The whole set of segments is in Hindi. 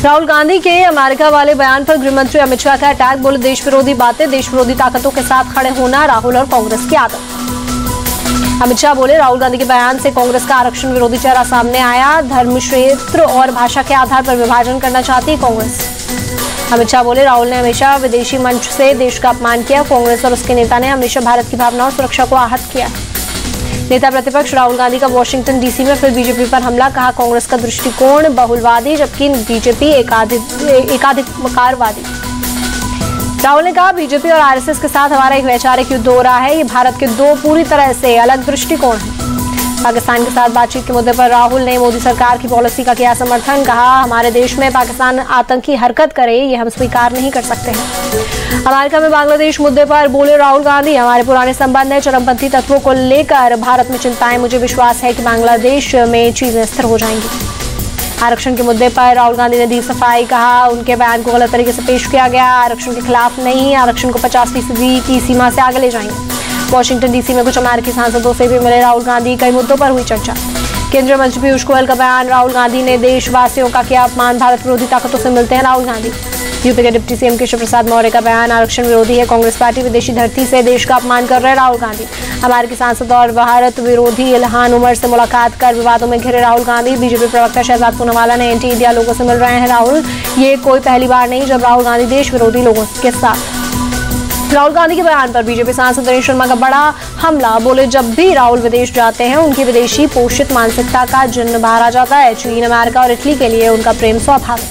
राहुल गांधी के अमेरिका वाले बयान पर गृह मंत्री अमित शाह का अटैक, बोले देश विरोधी बातें, देश विरोधी ताकतों के साथ खड़े होना राहुल और कांग्रेस की आदत। अमित शाह बोले राहुल गांधी के बयान से कांग्रेस का आरक्षण विरोधी चेहरा सामने आया, धर्म, क्षेत्र और भाषा के आधार पर विभाजन करना चाहती है कांग्रेस। अमित शाह बोले राहुल ने हमेशा विदेशी मंच से देश का अपमान किया, कांग्रेस और उसके नेता ने हमेशा भारत की भावना और सुरक्षा को आहत किया। नेता प्रतिपक्ष राहुल गांधी का वॉशिंगटन डीसी में फिर बीजेपी पर हमला, कहा कांग्रेस का दृष्टिकोण बहुलवादी जबकि बीजेपी एकाधिकारवादी। राहुल ने कहा बीजेपी और आरएसएस के साथ हमारा एक वैचारिक युद्ध हो रहा है, ये भारत के दो पूरी तरह से अलग दृष्टिकोण हैं। पाकिस्तान के साथ बातचीत के मुद्दे पर राहुल ने मोदी सरकार की पॉलिसी का किया समर्थन, कहा हमारे देश में पाकिस्तान आतंकी हरकत करे ये हम स्वीकार नहीं कर सकते हैं। अमेरिका में बांग्लादेश मुद्दे पर बोले राहुल गांधी, हमारे पुराने संबंध है, चरमपंथी तत्वों को लेकर भारत में चिंताएं, मुझे विश्वास है कि बांग्लादेश में चीजें स्थिर हो जाएंगी। आरक्षण के मुद्दे पर राहुल गांधी ने दी सफाई, कहा उनके बयान को गलत तरीके से पेश किया गया, आरक्षण के खिलाफ नहीं, आरक्षण को 50% की सीमा से आगे ले जाएंगे। वॉशिंगटन डीसी में कुछ अमेरिकी सांसदों से भी मिले राहुल गांधी, कई मुद्दों पर हुई चर्चा। केंद्रीय मंत्री पीयूष गोयल का बयान, राहुल गांधी ने देशवासियों का किया अपमान, भारत विरोधी ताकतों से मिलते हैं राहुल गांधी। यूपी के डिप्टी सीएम केशव प्रसाद मौर्य का बयान, आरक्षण विरोधी है कांग्रेस पार्टी, विदेशी धरती से देश का अपमान कर रहे हैं राहुल गांधी। अमेरिकी सांसद और भारत विरोधी इल्हान उमर से मुलाकात कर विवादों में घिरे राहुल गांधी। बीजेपी प्रवक्ता शहजाद पूनावाला ने एंटी इंडिया लोगों से मिल रहे हैं राहुल, ये कोई पहली बार नहीं जब राहुल गांधी देश विरोधी लोगों के साथ। राहुल गांधी के बयान पर बीजेपी सांसद दिनेश शर्मा का बड़ा हमला, बोले जब भी राहुल विदेश जाते हैं उनकी विदेशी पोषित मानसिकता का जिन्न बाहर आ जाता है, चीन, अमेरिका और इटली के लिए उनका प्रेम स्वाभाविक।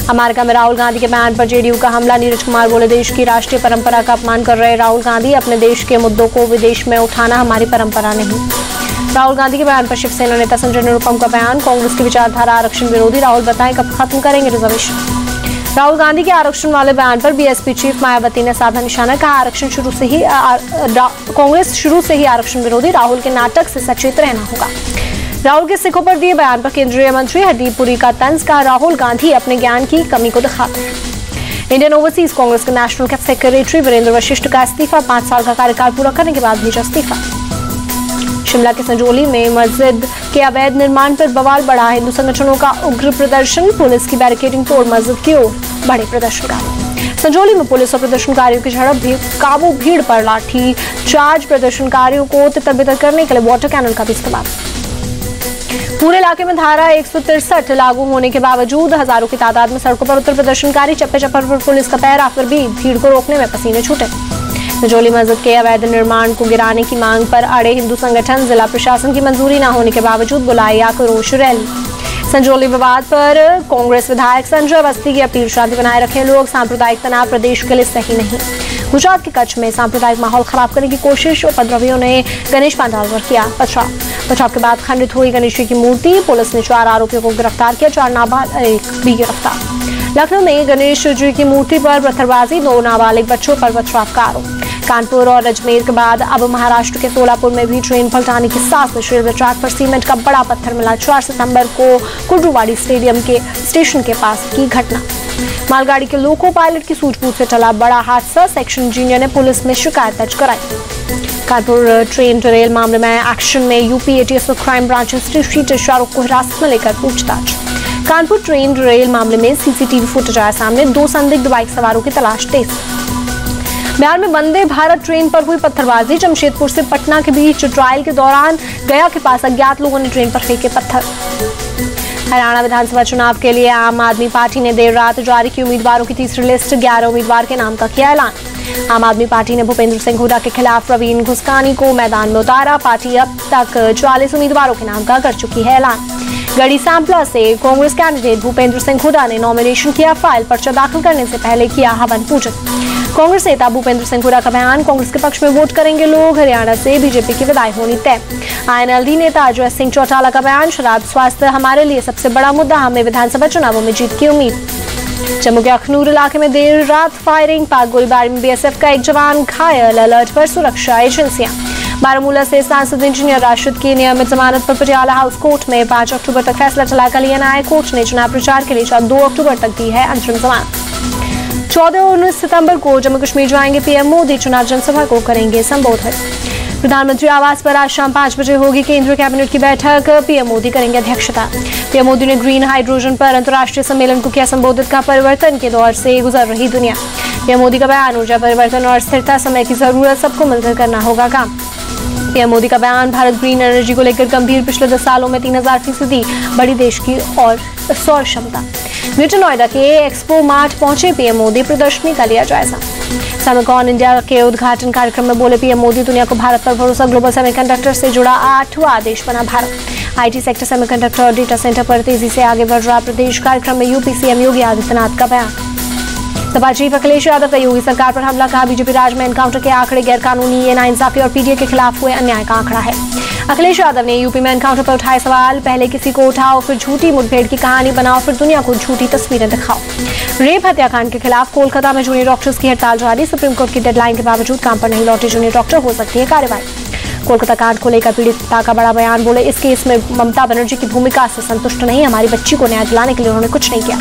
अमेरिका में राहुल गांधी के बयान पर जेडीयू का हमला, नीरज कुमार बोले देश की राष्ट्रीय परंपरा का अपमान कर रहे राहुल गांधी, अपने देश के मुद्दों को विदेश में उठाना हमारी परंपरा नहीं। राहुल गांधी के बयान पर शिवसेना नेता संजय निरुपम का बयान, कांग्रेस की विचारधारा आरक्षण विरोधी, राहुल बताएं कब खत्म करेंगे रिजर्वेशन। राहुल गांधी के आरक्षण वाले बयान पर बीएसपी चीफ मायावती ने साधा निशाना, कहा आरक्षण कांग्रेस शुरू से ही आरक्षण विरोधी, राहुल के नाटक से सचेत रहना होगा। राहुल के सिखों पर दिए बयान पर केंद्रीय मंत्री हरदीप पुरी का तंज, कहा राहुल गांधी अपने ज्ञान की कमी को दिखाते हैं। इंडियन ओवरसीज कांग्रेस के नेशनल सेक्रेटरी वीरेंद्र वशिष्ठ का इस्तीफा, 5 साल का कार्यकाल पूरा करने के बाद भेजा इस्तीफा। शिमला के संजौली में मस्जिद के अवैध निर्माण पर बवाल बढ़ा, हिंदू संगठनों का उग्र प्रदर्शन, पुलिस की बैरिकेडिंग तोड़ मस्जिद की ओर बढ़े प्रदर्शनकारी। संजौली में पुलिस और प्रदर्शनकारियों की झड़प, काबू भीड़ पर लाठी चार्ज, प्रदर्शनकारियों को तितर-बितर करने के लिए वाटर कैनन का भी इस्तेमाल। पूरे इलाके में धारा 163 लागू होने के बावजूद हजारों की तादाद में सड़कों पर उतर प्रदर्शनकारी, चप्पे चप्पर पर पुलिस का पैरा, फिर भी भीड़ को रोकने में पसीने छूटे। संजौली मस्जिद के अवैध निर्माण को गिराने की मांग पर अड़े हिंदू संगठन, जिला प्रशासन की मंजूरी न होने के बावजूद बुलाई आक्रोश रैली। संजौली विवाद पर कांग्रेस विधायक संजय अवस्थी की अपील, शांति बनाए रखें लोग, सांप्रदायिक तनाव प्रदेश के लिए सही नहीं। गुजरात के कच्छ में सांप्रदायिक माहौल खराब करने की कोशिश, उपद्रवियों ने गणेश पंडाल पर किया पथराव के बाद खंडित हुई गणेश जी की मूर्ति, पुलिस ने 4 आरोपियों को गिरफ्तार किया, 4 नाबालिग भी गिरफ्तार। लखनऊ में गणेश जी की मूर्ति पर पत्थरबाजी, 2 नाबालिग बच्चों पर पथराव का आरोप। कानपुर और अजमेर के बाद अब महाराष्ट्र के सोलापुर में भी ट्रेन पलटाने की साजिश, रेलवे ट्रैक पर सीमेंट का बड़ा पत्थर मिला, 4 सितंबर को कुर्डुवाड़ी स्टेशन के पास की घटना। मालगाड़ी के लोको पायलट की सूझबूझ से टला बड़ा हादसा, सेक्शन इंजीनियर ने पुलिस में शिकायत दर्ज कराई। कानपुर ट्रेन डिरेल मामले में एक्शन में यूपी एटीएस और क्राइम ब्रांच इंस्टीट्यूट शाहरुख को हिरासत में लेकर पूछताछ। कानपुर ट्रेन डिरेल मामले में सीसीटीवी फुटेज आया सामने, 2 संदिग्ध बाइक सवारों की तलाश तेज। बिहार में वंदे भारत ट्रेन पर हुई पत्थरबाजी, जमशेदपुर से पटना के बीच ट्रायल के दौरान गया के पास अज्ञात लोगों ने ट्रेन पर फेंके पत्थर। हरियाणा विधानसभा चुनाव के लिए आम आदमी पार्टी ने देर रात जारी की उम्मीदवारों की तीसरी लिस्ट, 11 उम्मीदवार के नाम का किया ऐलान। आम आदमी पार्टी ने भूपेंद्र सिंह हुड्डा के खिलाफ प्रवीण घुसकानी को मैदान में उतारा, पार्टी अब तक 44 उम्मीदवारों के नाम का कर चुकी है ऐलान। गढ़ी सांपला से कांग्रेस कैंडिडेट भूपेंद्र सिंह हुड्डा ने नॉमिनेशन किया फाइल, पर्चा दाखिल करने से पहले किया हवन पूजन। कांग्रेस नेता भूपेंद्र सिंह हुड्डा का बयान, कांग्रेस के पक्ष में वोट करेंगे लोग, हरियाणा से बीजेपी की विदाई होनी तय। आईएनएलडी नेता अजय सिंह चौटाला का बयान, शराब स्वास्थ्य हमारे लिए सबसे बड़ा मुद्दा, हमें विधानसभा चुनावों में जीत की उम्मीद। जम्मू के अखनूर इलाके में देर रात फायरिंग, पाक गोलीबारी में बीएसएफ का एक जवान घायल, अलर्ट पर सुरक्षा एजेंसियां। बारामूला से सांसद इंजीनियर राशिद की नियमित जमानत पर पटियाला हाउस कोर्ट में 5 अक्टूबर तक फैसला चला। कलियान आए कोर्ट ने चुनाव प्रचार के लिए 2 अक्टूबर तक दी है अंतरिम जमानत। 14 और 19 सितंबर को जम्मू कश्मीर जाएंगे पीएम मोदी, चुनाव जनसभा को करेंगे संबोधित। प्रधानमंत्री आवास पर आज शाम 5 बजे होगी केंद्रीय कैबिनेट की बैठक। पीएम मोदी करेंगे अध्यक्षता। पीएम मोदी ने ग्रीन हाइड्रोजन पर अंतर्राष्ट्रीय सम्मेलन को किया संबोधित। का परिवर्तन के दौर से गुजर रही दुनिया। पीएम मोदी का बयान, ऊर्जा परिवर्तन और स्थिरता, समय की जरूरत, सबको मिलकर करना होगा काम। पीएम मोदी का बयान, भारत ग्रीन एनर्जी को लेकर गंभीर, पिछले 10 सालों में 3000% बढ़ी देश की और सौर क्षमता। ग्रेटर नोएडा के एक्सपो मार्ट पहुंचे पीएम मोदी, प्रदर्शनी का लिया जायजा। सेमिकॉन इंडिया के उद्घाटन कार्यक्रम में बोले पीएम मोदी, दुनिया को भारत पर भरोसा, ग्लोबल सेमीकंडक्टर से जुड़ा 8वां देश बना भारत। आईटी सेक्टर, सेमीकंडक्टर और डेटा सेंटर पर तेजी से आगे बढ़ रहा प्रदेश। कार्यक्रम में यूपी सीएम योगी आदित्यनाथ का बयान। सपा चीफ अखिलेश यादव का योगी सरकार पर हमला, कहा बीजेपी राज में एनकाउंटर के आंकड़े गैरकानूनी, ये नाइंसाफी और पीडीए के खिलाफ हुए अन्याय का आंकड़ा है। अखिलेश यादव ने यूपी में एनकाउंटर पर उठाए सवाल, पहले किसी को उठाओ, फिर झूठी मुठभेड़ की कहानी बनाओ, फिर दुनिया को झूठी तस्वीरें दिखाओ। रेप हत्याकांड के खिलाफ कोलकाता में जूनियर डॉक्टर्स की हड़ताल जारी। सुप्रीम कोर्ट की डेडलाइन के बावजूद काम पर नहीं लौटे जूनियर डॉक्टर, हो सकती है कार्रवाई। कोलकाता कांड को लेकर पीड़िता का बड़ा बयान, बोले इस केस में ममता बनर्जी की भूमिका से संतुष्ट नहीं, हमारी बच्ची को न्याय दिलाने के लिए उन्होंने कुछ नहीं किया।